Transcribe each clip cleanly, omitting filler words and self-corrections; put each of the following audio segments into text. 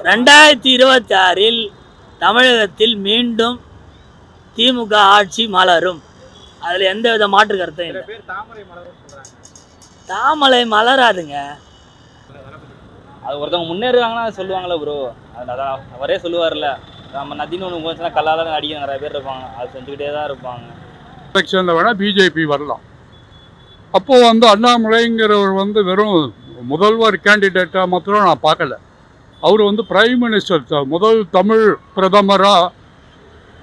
2026 தமிழகத்தில் மீண்டும் திமுக ஆட்சி மலரும். அதில் எந்த வித மாற்று கருத்தும் இல்லை. தாமரை மலராதுங்க. அது ஒருத்தவங்க முன்னேறுவாங்கன்னா சொல்லுவாங்களே ப்ரோ. அதான் அவரே சொல்லுவார்ல, நம்ம நதின்னு ஒன்று போச்சுன்னா கல்லாதான் அடிக்க நிறைய பேர் இருப்பாங்க, அது செஞ்சுக்கிட்டே தான் இருப்பாங்க. எலெக்ஷனில் வேணால் பிஜேபி வரலாம். அப்போது அண்ணாமலைங்கிறவர் வெறும் முதல்வர் கேண்டிடேட்டாக மாத்திரம் நான் பார்க்கல. அவர் பிரைம் மினிஸ்டர், முதல் தமிழ் பிரதமராக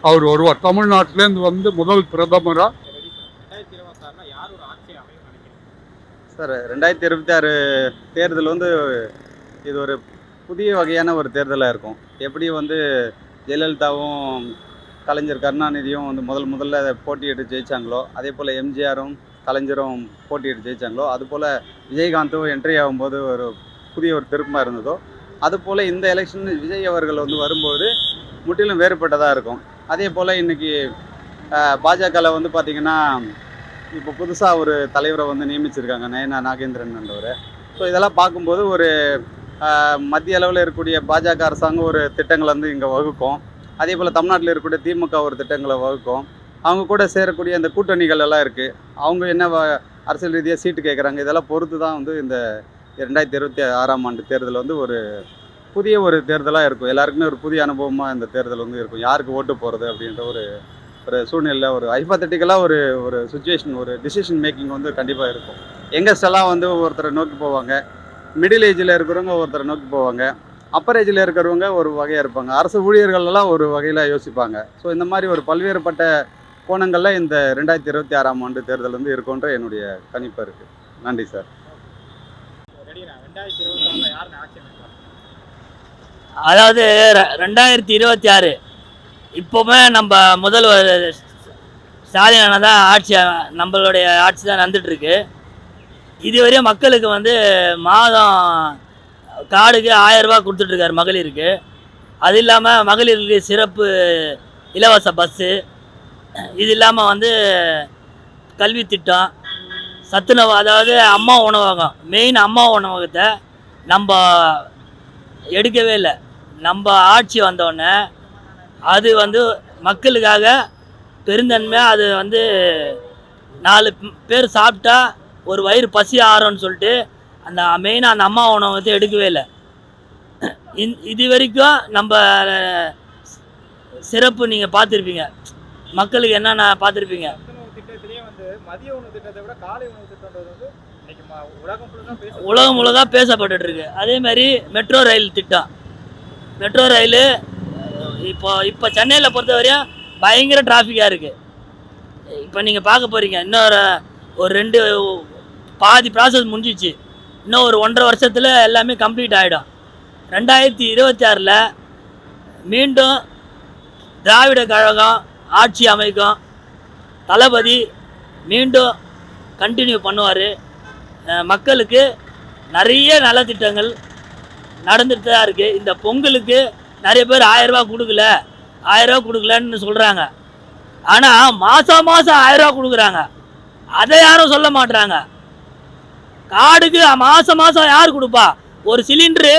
அவர் வருவார். தமிழ்நாட்டிலேருந்து முதல் பிரதமராக. சார் 2026 தேர்தல் இது ஒரு புதிய வகையான ஒரு தேர்தலாக இருக்கும். எப்படி ஜெயலலிதாவும் கலைஞர் கருணாநிதியும் முதல்ல போட்டியிட்டு ஜெயித்தாங்களோ, அதே போல் எம்ஜிஆரும் கலைஞரும் போட்டியிட்டு ஜெயித்தாங்களோ, அதுபோல் விஜயகாந்தும் என்ட்ரி ஆகும்போது ஒரு புதிய ஒரு திருப்பமாக இருந்ததோ, அதுபோல் இந்த எலெக்ஷன் விஜய் அவர்கள் வரும்போது முற்றிலும் வேறுபட்டதாக இருக்கும். அதே போல் இன்றைக்கி பாஜகவில் பார்த்திங்கன்னா இப்போ புதுசாக ஒரு தலைவரை நியமிச்சிருக்காங்க, நயனா நாகேந்திரன் என்றவர். ஸோ இதெல்லாம் பார்க்கும்போது ஒரு மத்திய அளவில் இருக்கக்கூடிய பாஜக அரசாங்கம் ஒரு திட்டங்களை இங்கே வகுக்கும். அதே போல் தமிழ்நாட்டில் இருக்கக்கூடிய திமுக ஒரு திட்டங்களை வகுக்கும். அவங்க கூட சேரக்கூடிய இந்த கூட்டணிகள் எல்லாம் இருக்குது. அவங்க என்ன அரசியல் ரீதியாக சீட்டு கேட்குறாங்க, இதெல்லாம் பொறுத்து தான் இந்த 2026 ஆண்டு தேர்தல் ஒரு புதிய ஒரு தேர்தலாக இருக்கும். எல்லாருக்குமே ஒரு புதிய அனுபவமாக இந்த தேர்தல் இருக்கும். யாருக்கு ஓட்டு போகிறது அப்படின்ற ஒரு சூழ்நிலை, ஒரு ஹைப்போதெட்டிக்கலாக ஒரு சுச்சுவேஷன், ஒரு டிசிஷன் மேக்கிங் கண்டிப்பாக இருக்கும். யங்கஸ்டெல்லாம் ஒருத்தரை நோக்கி போவாங்க, மிடில் ஏஜில் இருக்கிறவங்க ஒருத்தரை நோக்கி போவாங்க, அப்பர் ஏஜில் இருக்கிறவங்க ஒரு வகையாக இருப்பாங்க, அரசு ஊழியர்களெல்லாம் ஒரு வகையில் யோசிப்பாங்க. ஸோ இந்த மாதிரி ஒரு பல்வேறுபட்ட கோணங்களில் இந்த 2026 ஆண்டு தேர்தல் இருக்குன்ற என்னுடைய கணிப்பு இருக்குது. நன்றி சார். அதாவது 2026 இப்போவுமே நம்ம முதல்வர் ஸ்டாலினான தான் ஆட்சி, நம்மளுடைய ஆட்சி தான் நடந்துகிட்ருக்கு. இதுவரையும் மக்களுக்கு மாதம் கார்டுக்கு 1000 ரூபா கொடுத்துட்ருக்காரு மகளிருக்கு. அது இல்லாமல் மகளிருக்கு சிறப்பு இலவச பஸ்ஸு, இது இல்லாமல் கல்வி திட்டம், சத்துணவு, அதாவது அம்மா உணவகம், மெயின் அம்மா உணவகத்தை நம்ம எடுக்கவே இல்லை. நம்ம ஆட்சி வந்தோடனே அது மக்களுக்காக பெருந்தன்மையாக அது 4 பேர் சாப்பிட்டா ஒரு வயிறு பசி ஆறும்னு சொல்லிட்டு அந்த மெயினாக அந்த அம்மா உணவகத்தை எடுக்கவே இல்லை. இது வரைக்கும் நம்ம சிறப்பு நீங்கள் பார்த்துருப்பீங்க, மக்களுக்கு என்னென்ன பார்த்துருப்பீங்க. உலகம் முழுதாக பேசப்பட்டு இருக்கு. அதே மாதிரி மெட்ரோ ரயில் திட்டம், மெட்ரோ ரயில் இப்போ சென்னையில் பொறுத்த வரையும் பயங்கர டிராஃபிக்காக இருக்குது. இப்போ நீங்கள் பார்க்க போகிறீங்க, இன்னும் பாதி ப்ராசஸ் முடிஞ்சிச்சு. இன்னும் ஒரு 1.5 வருஷத்தில் எல்லாமே கம்ப்ளீட் ஆகிடும். 2026 மீண்டும் திராவிட கழகம் ஆட்சி அமைக்கும். தளபதி மீண்டும் கண்டினியூ பண்ணுவார். மக்களுக்கு நிறைய நலத்திட்டங்கள் நடந்துட்டு தான் இருக்குது. இந்த பொங்கலுக்கு நிறைய பேர் 1000 ரூபா கொடுக்கல, 1000 ரூபா கொடுக்கலன்னு சொல்கிறாங்க. ஆனால் மாதம் 1000 ரூபா கொடுக்குறாங்க, அதை யாரும் சொல்ல மாட்டுறாங்க. கார்டுக்கு மாதம் யார் கொடுப்பா? ஒரு சிலிண்ட்ரு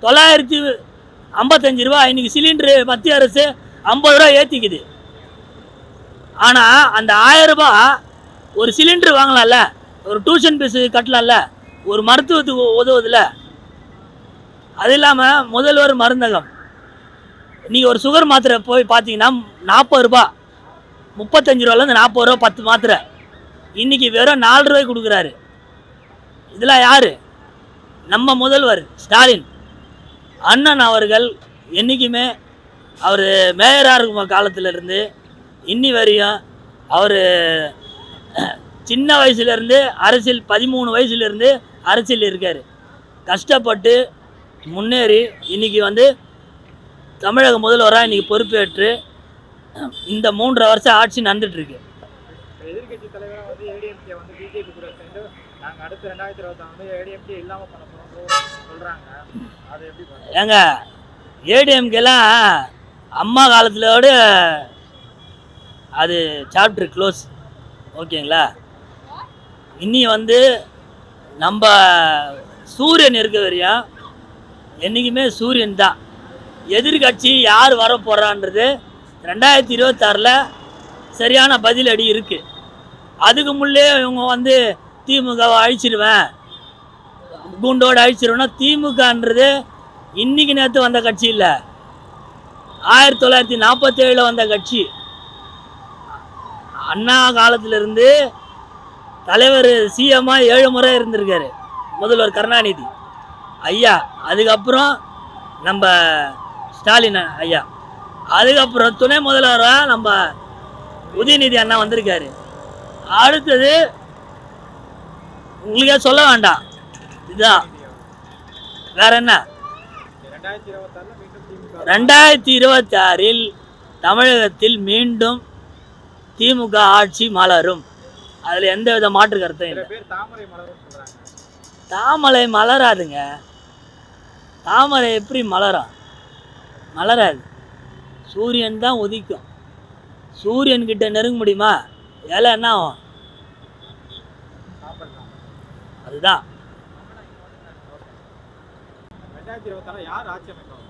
955 ரூபா. இன்றைக்கி சிலிண்ட்ரு மத்திய அரசு 50 ரூபா ஏற்றிக்குது. ஆனால் அந்த 1000 ரூபா ஒரு சிலிண்ட்ரு வாங்கலாம்ல, ஒரு டியூஷன் ஃபீஸு கட்டலாம்ல, ஒரு மருத்துவத்துக்கு உதவுதில்ல. அது இல்லாமல் முதல்வர் மருந்தகம், நீங்கள் ஒரு சுகர் மாத்திரை போய் பார்த்தீங்கன்னா 40 ரூபா, 35 ரூபாலேருந்து 40 ரூபா 10 மாத்திரை. இன்றைக்கி வெறும் 4 ரூபாய்க்கு கொடுக்குறாரு. இதெல்லாம் யார்? நம்ம முதல்வர் ஸ்டாலின் அண்ணன் அவர்கள். என்றைக்குமே அவர் மேயராக இருக்கும் காலத்திலேருந்து இன்னி வரையும் அவர் சின்ன வயசுலேருந்து அரசியல், 13 வயசுலேருந்து அரசியல் இருக்கார். கஷ்டப்பட்டு முன்னேறி இன்றைக்கி தமிழக முதல்வராக இன்றைக்கி பொறுப்பேற்று இந்த 3.5 வருஷம் ஆட்சி நடந்துகிட்ருக்கு. எதிர்கட்சி தலைவராக ஏடிஎம்கே பிஜேபி கூட சேர்ந்து நாங்கள் அடுத்து 2026 ஏடிஎம்கே இல்லாமல் பண்ண போகிறோம் சொல்கிறாங்க. அது எப்படி? ஏங்க, ஏடிஎம்கேலாம் அம்மா காலத்திலோட அது சாப்டர் க்ளோஸ், ஓகேங்களா? இனி நம்ம சூரியன் இருக்க வரையும் என்றைக்குமே சூரியன் தான். எதிர்கட்சி யார் வர போகிறான்றது 2026 சரியான பதிலடி இருக்குது. அதுக்கு முன்னே இவங்க வந்து திமுகவை அழிச்சிடுவேன், குண்டோடு அழிச்சிருவேன்னா, திமுகன்றது இன்றைக்கி நேற்று வந்த கட்சி இல்லை, 1947 வந்த கட்சி. அண்ணா காலத்திலிருந்து தலைவர் சிஎம்மாக 7 முறை இருந்திருக்காரு, முதல்வர் கருணாநிதி ஐயா, அதுக்கப்புறம் நம்ம ஸ்டாலின் ஐயா, அதுக்கப்புறம் துணை முதல்வராக நம்ம உதயநிதி அண்ணா வந்திருக்காரு. அடுத்தது உங்களுக்கே சொல்ல வேண்டாம், இதுதான். வேற என்ன? 2026 தமிழகத்தில் மீண்டும் திமுக ஆட்சி மலரும். அதில் எந்த வித மாற்று கருத்தும் இல்லை. தாமரை மலராதுங்க. தாமரை எப்படி மலரும்? மலராது. சூரியன் தான் உதிக்கும். சூரியன் கிட்ட நெருங்க முடியுமா? இலை என்ன ஆகும்? அதுதான். 2026 யார் ஆட்சி அமைப்பாங்க?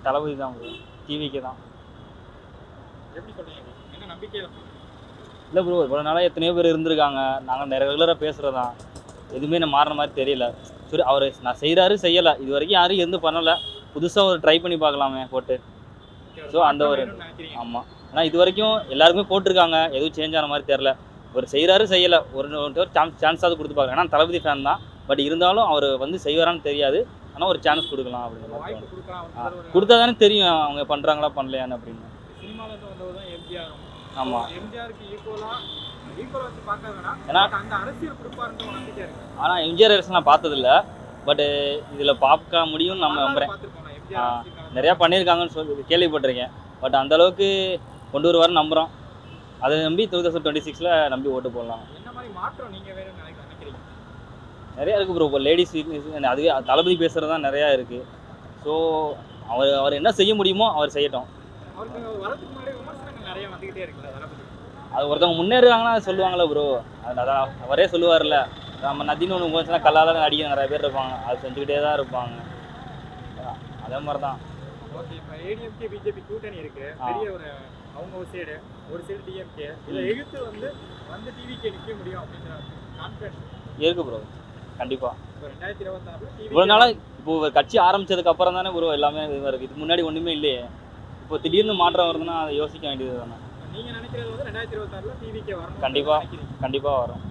தளபதி தான் ப்ரோ, டிவிக்கே தான். எப்படி சொல்றீங்க? என்ன நம்பிக்கையில? இல்லை ப்ரோ, இவ்வளோ நாளாக எத்தனையோ பேர் இருந்திருக்காங்க, நாங்கள் ரெகுலராக பேசுகிறது தான், எதுவுமே நான் மாறின மாதிரி தெரியல. சரி, அவர் நான் செய்கிறாரு செய்யலை, இது வரைக்கும் யாரும் எதுவும் பண்ணலை, புதுசாக ஒரு ட்ரை பண்ணி பார்க்கலாமே போட்டு. ஸோ அந்த ஒரு ஆமாம், ஆனால் இது வரைக்கும் எல்லாருக்குமே போட்டிருக்காங்க, எதுவும் சேஞ்ச் ஆன மாதிரி தெரில. ஒரு செய்கிறாரு செய்யலை, ஒரு சான்ஸாவது கொடுத்து பார்க்கலாம். ஏன்னா தளபதி ஃபேன் தான், பட் இருந்தாலும் அவர் வந்து செய்வாரான்னு தெரியாது, ஆனால் ஒரு சான்ஸ் கொடுக்கலாம் அப்படிங்கிற மாதிரி கொடுத்தா தானே தெரியும் அவங்க பண்ணுறாங்களா பண்ணலையான்னு அப்படின்னு. சினிமாவில் வந்தவர் தான் எம்ஜிஆர். ஆமாம், எம்ஜிஆருக்கு ஈக்குவலாக வச்சு பார்க்கறதுனா ஏன்னா அந்த அரசியல் கொடுப்பாருன்னு நம்பிக்கை இருக்கு. ஆனால் எம்ஜிஆர் அரசு நான் பார்த்ததில்ல, பட்டு இதில் பார்க்க முடியும்னு நம்ம நம்புகிறேன். நிறையா பண்ணியிருக்காங்கன்னு சொல்லி கேள்விப்பட்டிருக்கேன், பட் அந்தளவுக்கு கொண்டு வருவார்னு நம்புகிறோம். அதை நம்பி 2026 நம்பி ஓட்டு போடலாம். என்ன மாதிரி மாற்றம் நீங்கள் வேணும்னு நினைக்கிறீங்க? நிறையா இருக்குது ப்ரோ. இப்போ லேடிஸ் வீக்னஸ் அதுவே தளபதி பேசுகிறது தான் நிறையா இருக்குது. ஸோ அவர் என்ன செய்ய முடியுமோ அவர் செய்யட்டும். அவருக்கு வரதுக்கு முன்னாடி விமர்சனங்கள் நிறைய வந்துக்கிட்டே இருக்குல்ல தளபதி? அது ஒருத்தவங்க முன்னேறுவாங்கன்னா சொல்லுவாங்களே ப்ரோ, அதான் அவரே சொல்லுவார்ல, நம்ம நதின்னு ஒன்று போச்சுன்னா கல்லால் நடிக்க நிறைய பேர் இருப்பாங்க, அது செஞ்சுக்கிட்டே தான் இருப்பாங்க. அதே மாதிரி தான். ஓகே, இப்போ ஏடிஎம்கே பிஜேபி கூட்டணி இருக்குது, பெரிய அவங்க ஒரு சைடு டிஎம்கே, இதில் எதிர்த்து வந்து டிவிகே நிற்க முடியும் அப்படிங்கிற கான்ஃபிடன்ஸ் இருக்குது ப்ரோ. கண்டிப்பாக இப்போ 2026 இவ்வளோ நாளாக இப்போ ஒரு கட்சி ஆரம்பித்ததுக்கு அப்புறம் தானே ப்ரோ எல்லாமே இதுவாக இருக்குது. இதுக்கு முன்னாடி ஒன்றுமே இல்லையே, இப்போ திடீர்னு மாற்றம் வருதுன்னா அதை யோசிக்க வேண்டியது தானே. நீங்கள் நினைக்கிறது 2026 டிவிகே வரணும்? கண்டிப்பாக வரும்.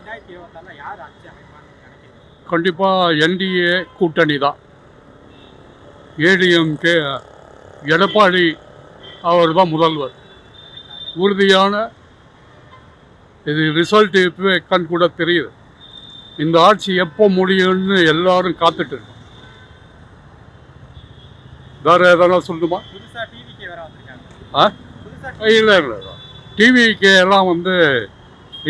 2026 யார் ஆட்சி அமைப்பான்னு நினைக்கிறீங்க? கண்டிப்பாக என்டிஏ கூட்டணி தான். ஏடிஎம்கே எடப்பாடி அவர் தான் முதல்வர். உறுதியான இது ரிசல்ட் இப்போவே கண் கூட தெரியுது. இந்த ஆட்சி எப்போ முடியும்னு எல்லாரும் காத்துட்டு இருக்கோம். வேற எதனா சொல்லணுமா? புதுசாக டிவிகே வேற வந்திருக்காங்க. இல்லை டிவிகே எல்லாம்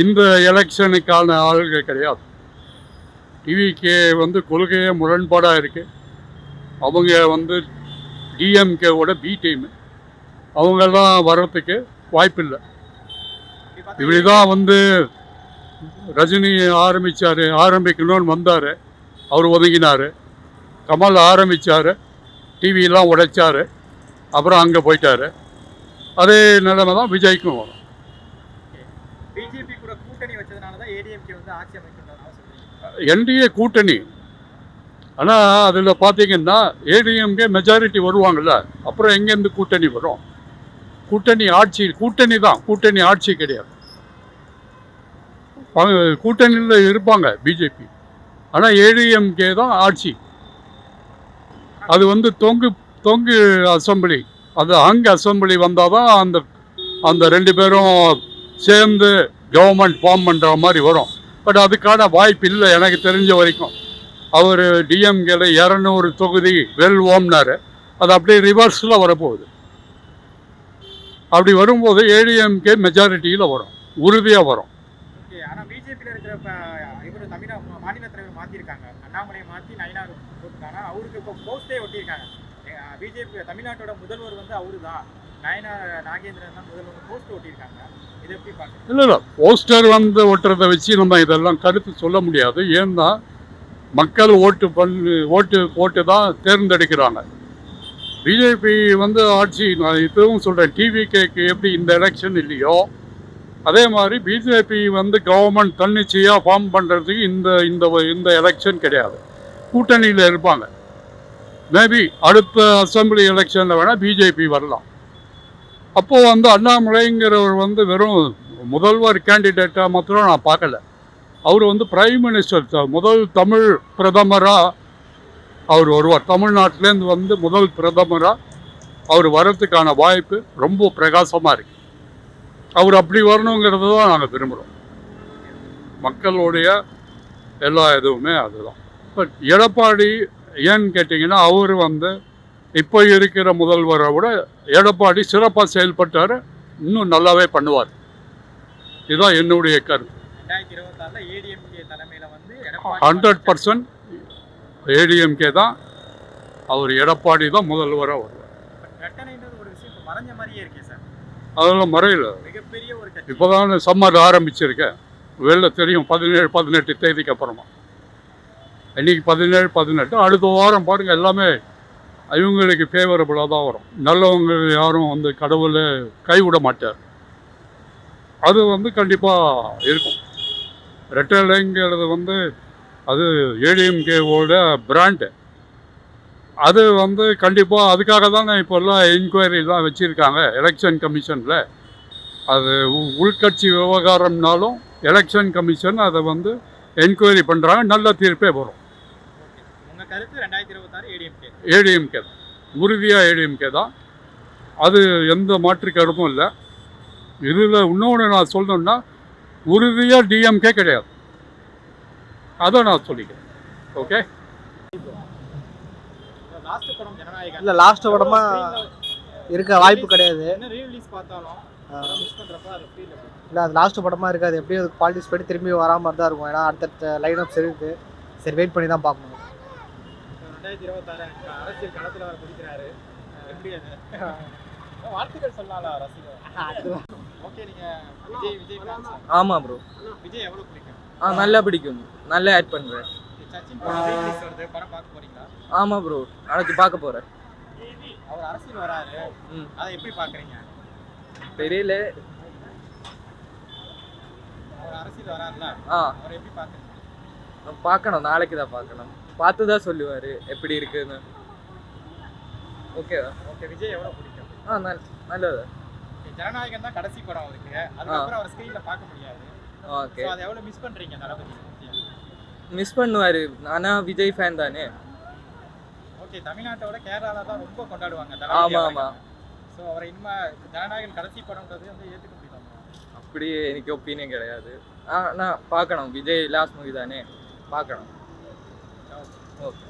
இந்த எலெக்ஷனுக்கான ஆளுகள் கிடையாது. டிவிகே கொள்கையே முரண்பாடாக இருக்குது. அவங்க டிஎம்கேவோட பி டீம், அவங்கெல்லாம் வர்றதுக்கு வாய்ப்பில்லை. இப்படி தான் ரஜினி ஆரம்பிக்கணும்னு வந்தார், அவர் ஒதுங்கினார். கமல் ஆரம்பித்தார், டிவியெல்லாம் உடைச்சார், அப்புறம் அங்கே போயிட்டார். அதே நிலைமை தான் விஜய்க்கும் வரும். பிஜேபி கூட கூட்டணி வச்சதுனால தான் ஏடிஎம்கே ஆட்சி அமைக்கிறது. என்டிஏ கூட்டணி, ஆனால் அதில் பார்த்தீங்கன்னா ஏடிஎம்கே மெஜாரிட்டி வருவாங்கள்ல, அப்புறம் எங்கேருந்து கூட்டணி வரும்? கூட்டணி தான், கூட்டணி ஆட்சி கிடையாது. கூட்டணியில் இருப்பாங்க பிஜேபி, ஆனால் ஏடிஎம்கே தான் ஆட்சி. அது தொங்கு அசம்பிளி, அது அசம்பிளி வந்தால் தான் அந்த 2 பேரும் சேர்ந்து கவர்மெண்ட் ஃபார்ம் பண்ணுற மாதிரி வரும். பட் அதுக்கான வாய்ப்பு இல்லை எனக்கு தெரிஞ்ச வரைக்கும். அவர் டிஎம்கேல 200 தொகுதி வெல்வோம்னாரு, அது அப்படியே ரிவர்ஸில் வரப்போகுது. அப்படி வரும்போது ஏடிஎம்கே மெஜாரிட்டியில் வரும், உறுதியாக வரும். ஆனால் பிஜேபியில் இருக்கிற இவர் மாநில தலைவர் மாற்றிருக்காங்க, அண்ணாமலையை மாற்றி நயினார் போட்டுருக்காங்க. அவருக்கு இப்போ போஸ்டே ஒட்டியிருக்காங்க. பிஜேபி தமிழ்நாட்டோட முதல்வர் அவரு தான், நயினார் நாகேந்திரன் தான் முதல்வர், போஸ்ட் ஒட்டியிருக்காங்க. இதை எப்படி பார்க்குறீங்க? இல்லை போஸ்டர் ஒட்டுறதை வச்சு நம்ம இதெல்லாம் கருத்து சொல்ல முடியாது. ஏன்னா மக்கள் ஓட்டு போட்டு தான் தேர்ந்தெடுக்கிறாங்க. பிஜேபி வந்து ஆட்சி, நான் இப்பவும் சொல்கிறேன், டிவிகேக்கு எப்படி இந்த எலெக்ஷன் இல்லையோ அதே மாதிரி பிஜேபி வந்து கவர்மெண்ட் தன்னிச்சையாக ஃபார்ம் பண்ணுறதுக்கு இந்த இந்த இந்த எலெக்ஷன் கிடையாது. கூட்டணியில் இருப்பாங்க. மேபி அடுத்த அசம்பிளி எலெக்ஷனில் வேணால் பிஜேபி வரலாம். அப்போது வந்து அண்ணாமலைங்கிறவர் வந்து வெறும் முதல்வர் கேண்டிடேட்டாக மாத்திரம் நான் பார்க்கல. அவர் வந்து பிரைம் மினிஸ்டர், முதல் தமிழ் பிரதமராக அவர் வருவார். தமிழ்நாட்டிலேருந்து வந்து முதல் பிரதமராக அவர் வர்றதுக்கான வாய்ப்பு ரொம்ப பிரகாசமாக இருக்குது. அவர் அப்படி வரணுங்கிறது தான் நாங்கள் விரும்புகிறோம். மக்களுடைய எல்லா இதுவுமே அதுதான். பட் எடப்பாடி ஏன்னு கேட்டிங்கன்னா, அவர் வந்து இப்போ இருக்கிற முதல்வரை விட எடப்பாடி சிறப்பாக செயல்பட்டார், இன்னும் நல்லாவே பண்ணுவார். இதுதான் என்னுடைய கருத்து. 2026 ஏடிஎம்கே தலைமையில வந்து எடப்பாடி 100% ஏடிஎம்கே தான், அவர் எடப்பாடி தான் முதல்வராக வருவார். ரெட்டனைன்றது ஒரு விஷயம் இப்ப மறைஞ்ச மாதிரியே இருக்கே சார். அதெல்லாம் முறையில் மிகப்பெரிய ஒரு கட்சி. இப்போ தான் சம்மர் ஆரம்பிச்சிருக்கேன். வெளில தெரியும் 17-18 தேதிக்கு அப்புறமா. இன்னைக்கு 17-18, அடுத்த வாரம் பாருங்கள் எல்லாமே இவங்களுக்கு ஃபேவரபுளாக தான் வரும். நல்லவங்க யாரும் வந்து கடவுளை கைவிட மாட்டார். அது வந்து கண்டிப்பாக இருக்கும். ரெட்டலைங்கிறது வந்து அது ஏடிஎம்கேவோட பிராண்டு. அது வந்து கண்டிப்பாக அதுக்காக தானே இப்போல்லாம் என்கொயரிலாம் வச்சுருக்காங்க எலெக்ஷன் கமிஷனில். அது உள்கட்சி விவகாரம்னாலும் எலெக்ஷன் கமிஷன் அதை வந்து என்கொயரி பண்ணுறாங்க, நல்ல தீர்ப்பே வரும். உங்க கருத்து 2026 ஏடிஎம்கே. ஏடிஎம்கே தான், உறுதியாக ஏடிஎம்கே தான். அது எந்த மாற்று கருத்தும் இல்லை. இதில் இன்னொன்று நான் சொல்லணுன்னா, உறுதியாக டிஎம்கே கிடையாது. அதை நான் சொல்லிக்கிறேன். ஓகே. லாஸ்ட் படம் ஜனநாயகன். இல்லை, லாஸ்ட் படமாக இருக்க வாய்ப்பு கிடையாது. என்ன ரீரிலீஸ் பார்த்தாலும் மிஸ் பண்றப்ப அது ஃபீல் அப்படி. இல்லை, அது லாஸ்ட் படமாக இருக்காது. எப்படியும் அதுக்கு பாலிட்டிக்ஸ் போய்ட்டு திரும்பி வராமல் தான் இருக்கும். ஏன்னா அடுத்தடுத்த லைன் அப்ஸ் இருக்குது. சரி, வெயிட் பண்ணி தான் பார்க்கணும். 2026 அரசியல் களத்தில் வர பிடிக்கிறாரு. எப்படி அது வாழ்த்துக்கள் சொல்லலாம் ரசிகர். ஓகே, நீங்க விஜய் fans ஆ? ஆமாம் ப்ரோ. விஜய் எவ்வளவு பிடிக்கும்? நல்லா பிடிக்கும், நல்லா ஆட் பண்ணுறேன். சச்சின் படம் ரீரிலீஸ் வருது, படம் பார்க்க போறீங்களா? ஆமாம் ப்ரோ, நாளைக்கு பார்க்க போகிறேன். அவர் அரசியல் வராரு, அதை எப்படி பார்க்குறீங்க? தெரியல. அவர் அரசியல் வராருல்ல, அவர் எப்படி பார்க்குறீங்க? பார்க்கணும், நாளைக்கு தான் பார்க்கணும். பார்த்து தான் சொல்லுவார் எப்படி இருக்குன்னு. ஓகேவா? ஓகே, விஜய் எவ்வளோ பிடிக்கும்? நல்லது. ஜனநாயகன் தான் கடைசி படம் அவருக்கு. அதுக்கப்புறம் அவர் ஸ்க்ரீனில் பார்க்க முடியாது. ஓகே, அதை எவ்வளோ மிஸ் பண்ணுறீங்க தளபதி? மிஸ் பண்ணுவார். ஆனால் விஜய் ஃபேன் தானே. ஓகே, தமிழ்நாட்டோட கேரளாவில் தான் ரொம்ப கொண்டாடுவாங்க. ஆமாம் ஆமாம். ஸோ அவரை இனிமேல் ஜனநாயகன் கடைசி படம்ன்றது வந்து ஏற்றுக்க முடியும். அப்படி எனக்கு ஒப்பீனியன் கிடையாது. நான் பார்க்கணும். விஜய் லாஸ்ட் மூவி தானே, பார்க்கணும். ஓகே.